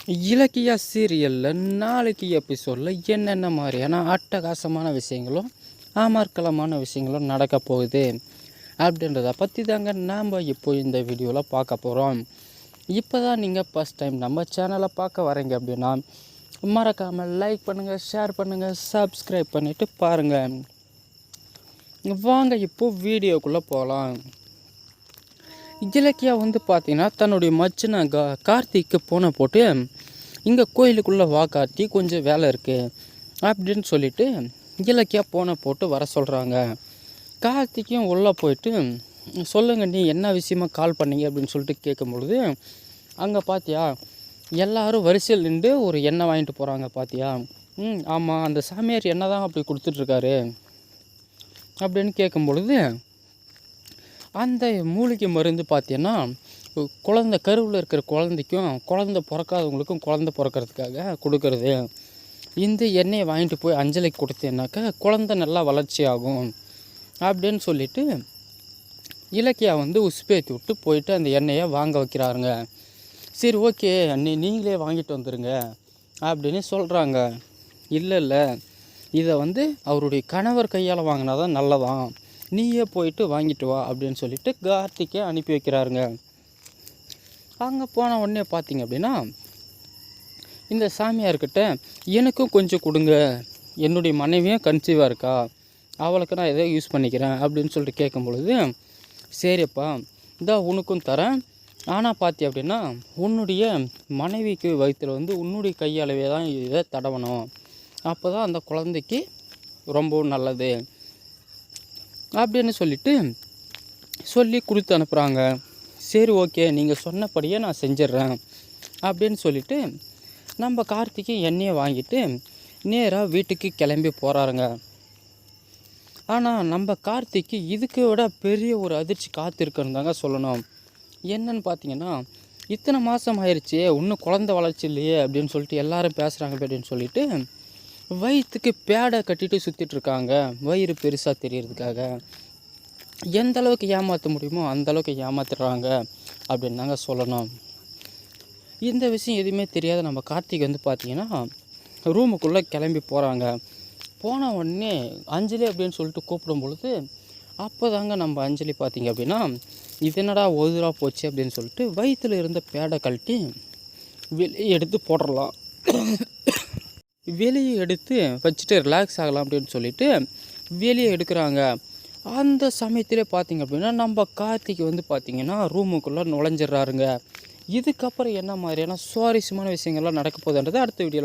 இலக்கியா சீரியலில் நாளைக்கு எபிசோடில் என்னென்ன மாதிரியான அட்டகாசமான விஷயங்களும் அமர்க்கலமான விஷயங்களும் நடக்க போகுது அப்படின்றத பற்றி தாங்க நாம் இப்போ இந்த வீடியோவில் பார்க்க போகிறோம். இப்போ தான் நீங்கள் ஃபஸ்ட் டைம் நம்ம சேனலை பார்க்க வரீங்க அப்படின்னா மறக்காமல் லைக் பண்ணுங்கள், ஷேர் பண்ணுங்கள், சப்ஸ்கிரைப் பண்ணிவிட்டு பாருங்கள். வாங்க இப்போது வீடியோக்குள்ளே போகலாம். இலக்கியா பார்த்தீங்கன்னா தன்னுடைய மச்சின கார்த்திக்கு போன போட்டு இங்கே கோயிலுக்குள்ளே வா கார்த்தி, கொஞ்சம் வேலை இருக்குது அப்படின்னு சொல்லிவிட்டு இலக்கியா போனை போட்டு வர சொல்கிறாங்க. கார்த்திக்கும் உள்ளே போயிட்டு சொல்லுங்கள் நீ என்ன விஷயமா கால் பண்ணீங்க அப்படின்னு சொல்லிட்டு கேட்கும்பொழுது, அங்கே பார்த்தியா எல்லோரும் வரிசையில் நின்று ஒரு எண்ணெய் வாங்கிட்டு போகிறாங்க பார்த்தியா? ஆமாம், அந்த சாமியார் எண்ணெய் தான் அப்படி கொடுத்துட்ருக்காரு அப்படின்னு கேட்கும்பொழுது, அந்த மூலிகை மருந்து பார்த்தீங்கன்னா குழந்தை கருவில் இருக்கிற குழந்தைக்கும் குழந்தை பிறக்காதவங்களுக்கும் குழந்தை பிறக்கிறதுக்காக கொடுக்கறது. இந்த எண்ணெயை வாங்கிட்டு போய் அஞ்சலிக்கு கொடுத்தேன்னாக்கா குழந்தை நல்லா வளர்ச்சி ஆகும் அப்படின்னு சொல்லிவிட்டு இலக்கியா உசுப்பேற்றி விட்டு போயிட்டு அந்த எண்ணெயை வாங்க வைக்கிறாருங்க. சரி ஓகே நீங்களே வாங்கிட்டு வந்துடுங்க அப்படின்னு சொல்கிறாங்க. இல்லை இதை அவருடைய கணவர் கையால் வாங்கினா தான் நல்லதான், நீயே போயிட்டு வாங்கிட்டு வா அப்படின்னு சொல்லிட்டு கார்த்திகை அனுப்பி வைக்கிறாருங்க. அங்கே போன உடனே பார்த்தீங்க அப்படின்னா இந்த சாமியார்கிட்ட எனக்கும் கொஞ்சம் கொடுங்க, என்னுடைய மனைவியும் கன்சீவாக இருக்கா, அவளுக்கு நான் எதை யூஸ் பண்ணிக்கிறேன் அப்படின்னு சொல்லிட்டு கேட்கும் பொழுது, சரிப்பா இதா உனக்கும் தரேன், ஆனால் பார்த்தி அப்படின்னா உன்னுடைய மனைவிக்கு வயிற்றில் உன்னுடைய கையாலவே தான் இதை தடவணும், அப்போ தான் அந்த குழந்தைக்கு ரொம்பவும் நல்லது அப்படின்னு சொல்லி கொடுத்து அனுப்புகிறாங்க. சரி ஓகே நீங்கள் சொன்னபடியே நான் செஞ்சிட்றேன் அப்படின்னு சொல்லிவிட்டு நம்ம கார்த்திகை எண்ணெயை வாங்கிட்டு நேராக வீட்டுக்கு கிளம்பி போகிறாருங்க. ஆனால் நம்ம கார்த்திக்கு இதுக்கு விட பெரிய ஒரு அதிர்ச்சி காத்திருக்குன்னு தாங்க சொல்லணும். என்னன்னு பார்த்தீங்கன்னா, இத்தனை மாதம் ஆயிடுச்சு இன்னும் குழந்தை வளர்ச்சி இல்லையே அப்படின்னு சொல்லிட்டு எல்லாரும் பேசுகிறாங்க அப்படின்னு சொல்லிட்டு வயிற்றுக்கு பேடை கட்டிட்டு சுற்றிட்டுருக்காங்க, வயிறு பெருசாக தெரியறதுக்காக. எந்த அளவுக்கு ஏமாற்ற முடியுமோ அந்தளவுக்கு ஏமாத்துறாங்க அப்படின்னு தாங்க சொல்லணும். இந்த விஷயம் எதுவுமே தெரியாத நம்ம கார்த்திக் பார்த்திங்கன்னா ரூமுக்குள்ளே கிளம்பி போகிறாங்க. போன உடனே அஞ்சலி அப்படின்னு சொல்லிட்டு கூப்பிடும் பொழுது அப்போ தாங்க நம்ம அஞ்சலி பார்த்திங்க அப்படின்னா இது என்னடா ஒதுராக போச்சு அப்படின்னு சொல்லிட்டு வயிற்றில் இருந்த பேடை கழட்டி வெளியே எடுத்து போடலாம், வெளியே எடுத்து வச்சுட்டு ரிலாக்ஸ் ஆகலாம் அப்படின்னு சொல்லிட்டு வெளியே எடுக்கிறாங்க. அந்த சமயத்திலே பார்த்திங்க அப்படின்னா நம்ம கார்த்திக் பார்த்திங்கன்னா ரூமுக்குள்ளே நுழைஞ்சிட்றாருங்க. இதுக்கப்புறம் என்ன மாதிரியான சுவாரஸ்யமான விஷயங்கள்லாம் நடக்க போகுதுன்றது அடுத்த வீடியோவில்